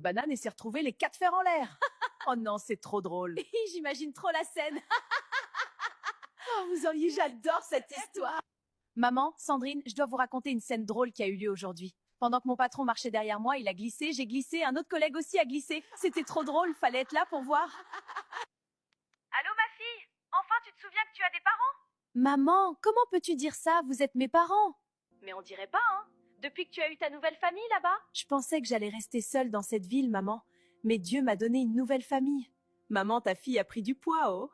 Banane et s'est retrouvée les 4 fers en l'air. Oh non, c'est trop drôle. J'imagine trop la scène. Oh, vous auriez, j'adore cette histoire. Maman, Sandrine, je dois vous raconter une scène drôle qui a eu lieu aujourd'hui. Pendant que mon patron marchait derrière moi, il a glissé, j'ai glissé, un autre collègue aussi a glissé. C'était trop drôle, fallait être là pour voir. Allô ma fille? Enfin tu te souviens que tu as des parents? Maman, comment peux-tu dire ça? Vous êtes mes parents. Mais on dirait pas, hein? Depuis que tu as eu ta nouvelle famille là-bas? Je pensais que j'allais rester seule dans cette ville, maman. Mais Dieu m'a donné une nouvelle famille. Maman, ta fille a pris du poids, oh.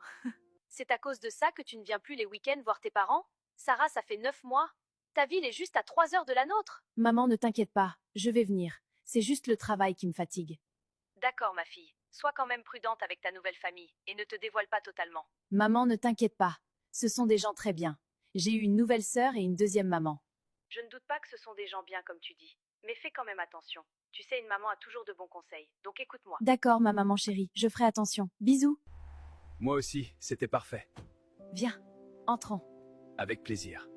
C'est à cause de ça que tu ne viens plus les week-ends voir tes parents? Sarah, ça fait 9 mois. Ta ville est juste à 3 heures de la nôtre. Maman, ne t'inquiète pas, je vais venir. C'est juste le travail qui me fatigue. D'accord ma fille. Sois quand même prudente avec ta nouvelle famille et ne te dévoile pas totalement. Maman, ne t'inquiète pas. Ce sont des gens très bien. J'ai eu une nouvelle sœur et une deuxième maman. Je ne doute pas que ce sont des gens bien comme tu dis. Mais fais quand même attention. Tu sais, une maman a toujours de bons conseils. Donc écoute-moi. D'accord, ma maman chérie, je ferai attention. Bisous. Moi aussi, c'était parfait. Viens, entrons. Avec plaisir.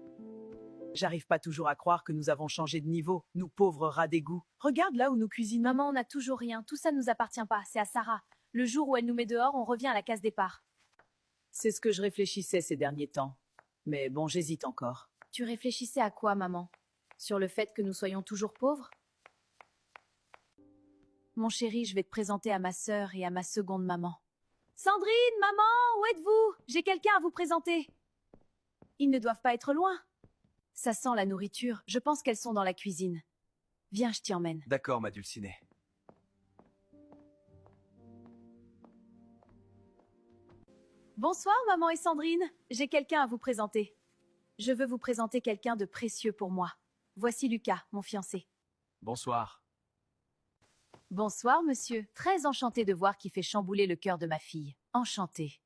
J'arrive pas toujours à croire que nous avons changé de niveau, nous pauvres rats d'égout. Regarde là où nous cuisinons. Maman, on n'a toujours rien. Tout ça ne nous appartient pas. C'est à Sarah. Le jour où elle nous met dehors, on revient à la case départ. C'est ce que je réfléchissais ces derniers temps. Mais bon, j'hésite encore. Tu réfléchissais à quoi, maman? Sur le fait que nous soyons toujours pauvres? Mon chéri, je vais te présenter à ma sœur et à ma seconde maman. Sandrine, maman, où êtes-vous? J'ai quelqu'un à vous présenter. Ils ne doivent pas être loin. Ça sent la nourriture. Je pense qu'elles sont dans la cuisine. Viens, je t'y emmène. D'accord, ma dulcinée. Bonsoir, maman et Sandrine. J'ai quelqu'un à vous présenter. Je veux vous présenter quelqu'un de précieux pour moi. Voici Lucas, mon fiancé. Bonsoir. Bonsoir, monsieur. Très enchanté de voir qui fait chambouler le cœur de ma fille. Enchanté.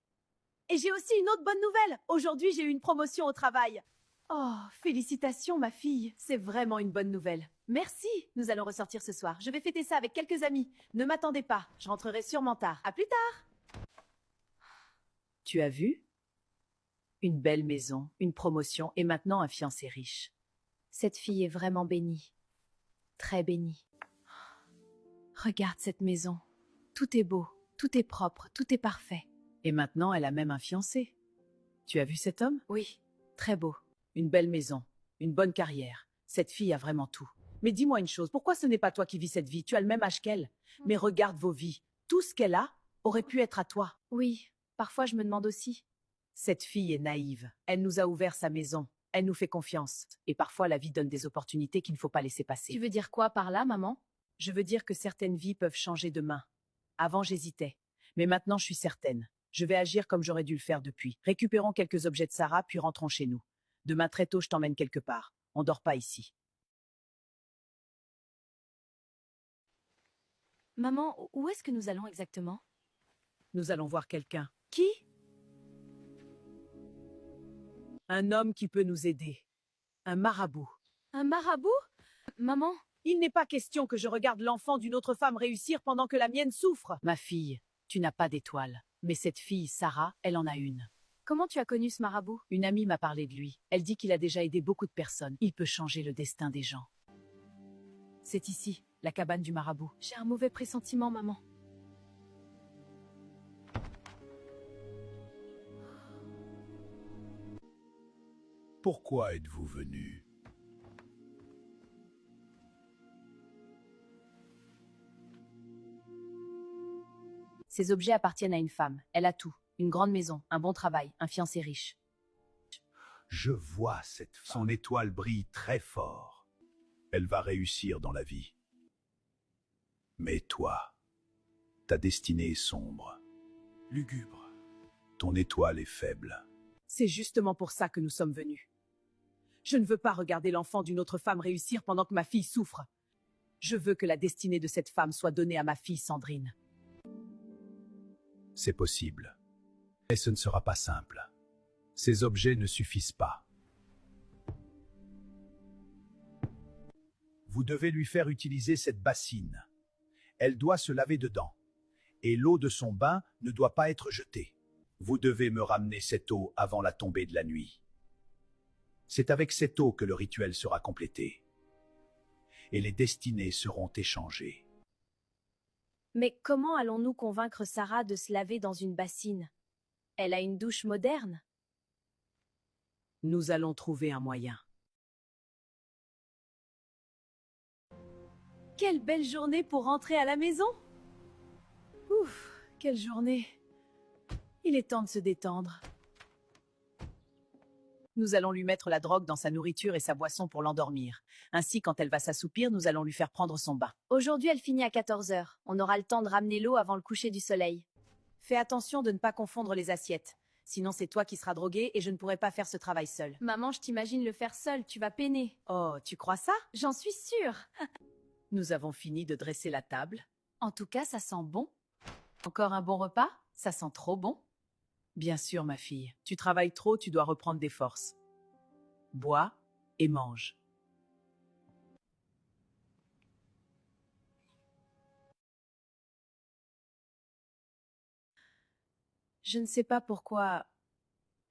Et j'ai aussi une autre bonne nouvelle. Aujourd'hui, j'ai eu une promotion au travail. Oh, félicitations, ma fille. C'est vraiment une bonne nouvelle. Merci. Nous allons ressortir ce soir. Je vais fêter ça avec quelques amis. Ne m'attendez pas. Je rentrerai sûrement tard. À plus tard. Tu as vu? Une belle maison, une promotion et maintenant un fiancé riche. Cette fille est vraiment bénie. Très bénie. Regarde cette maison. Tout est beau, tout est propre, tout est parfait. Et maintenant, elle a même un fiancé. Tu as vu cet homme? Oui, très beau. Une belle maison, une bonne carrière. Cette fille a vraiment tout. Mais dis-moi une chose, pourquoi ce n'est pas toi qui vis cette vie? Tu as le même âge qu'elle. Mais regarde vos vies. Tout ce qu'elle a aurait pu être à toi. Oui, parfois je me demande aussi. Cette fille est naïve. Elle nous a ouvert sa maison. Elle nous fait confiance. Et parfois, la vie donne des opportunités qu'il ne faut pas laisser passer. Tu veux dire quoi par là, maman? Je veux dire que certaines vies peuvent changer demain. Avant, j'hésitais. Mais maintenant, je suis certaine. Je vais agir comme j'aurais dû le faire depuis. Récupérons quelques objets de Sarah, puis rentrons chez nous. Demain très tôt, je t'emmène quelque part. On dort pas ici. Maman, où est-ce que nous allons exactement? Nous allons voir quelqu'un. Qui? Un homme qui peut nous aider. Un marabout. Un marabout? Maman? Il n'est pas question que je regarde l'enfant d'une autre femme réussir pendant que la mienne souffre. Ma fille, tu n'as pas d'étoile. Mais cette fille, Sarah, elle en a une. Comment tu as connu ce marabout? Une amie m'a parlé de lui. Elle dit qu'il a déjà aidé beaucoup de personnes. Il peut changer le destin des gens. C'est ici, la cabane du marabout. J'ai un mauvais pressentiment, maman. Pourquoi êtes-vous venu? Ces objets appartiennent à une femme. Elle a tout. Une grande maison, un bon travail, un fiancé riche. Je vois cette femme. Son étoile brille très fort. Elle va réussir dans la vie. Mais toi, ta destinée est sombre, lugubre. Ton étoile est faible. C'est justement pour ça que nous sommes venus. Je ne veux pas regarder l'enfant d'une autre femme réussir pendant que ma fille souffre. Je veux que la destinée de cette femme soit donnée à ma fille Sandrine. C'est possible. Mais ce ne sera pas simple. Ces objets ne suffisent pas. Vous devez lui faire utiliser cette bassine. Elle doit se laver dedans. Et l'eau de son bain ne doit pas être jetée. Vous devez me ramener cette eau avant la tombée de la nuit. C'est avec cette eau que le rituel sera complété. Et les destinées seront échangées. Mais comment allons-nous convaincre Sarah de se laver dans une bassine? Elle a une douche moderne. Nous allons trouver un moyen. Quelle belle journée pour rentrer à la maison! Ouf, quelle journée. Il est temps de se détendre. Nous allons lui mettre la drogue dans sa nourriture et sa boisson pour l'endormir. Ainsi, quand elle va s'assoupir, nous allons lui faire prendre son bain. Aujourd'hui, elle finit à 14 heures. On aura le temps de ramener l'eau avant le coucher du soleil. Fais attention de ne pas confondre les assiettes. Sinon, c'est toi qui seras drogué et je ne pourrai pas faire ce travail seul. Maman, je t'imagine le faire seule, tu vas peiner. Oh, tu crois ça? J'en suis sûre. Nous avons fini de dresser la table. En tout cas, ça sent bon. Encore un bon repas? Ça sent trop bon. Bien sûr, ma fille. Tu travailles trop, tu dois reprendre des forces. Bois et mange. Je ne sais pas pourquoi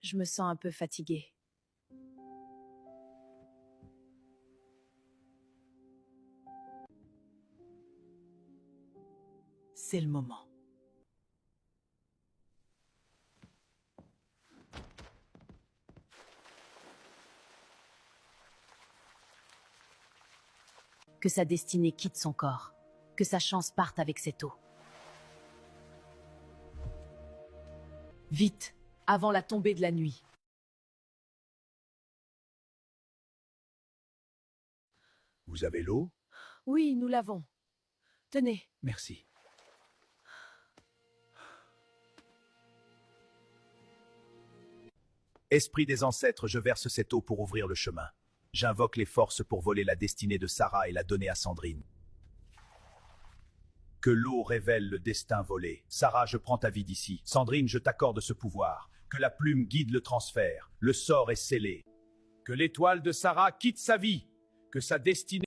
je me sens un peu fatiguée. C'est le moment. Que sa destinée quitte son corps. Que sa chance parte avec cette eau. Vite, avant la tombée de la nuit. Vous avez l'eau? Oui, nous l'avons. Tenez. Merci. Esprit des ancêtres, je verse cette eau pour ouvrir le chemin. J'invoque les forces pour voler la destinée de Sarah et la donner à Sandrine. Que l'eau révèle le destin volé. Sarah, je prends ta vie d'ici. Sandrine, je t'accorde ce pouvoir. Que la plume guide le transfert. Le sort est scellé. Que l'étoile de Sarah quitte sa vie. Que sa destinée...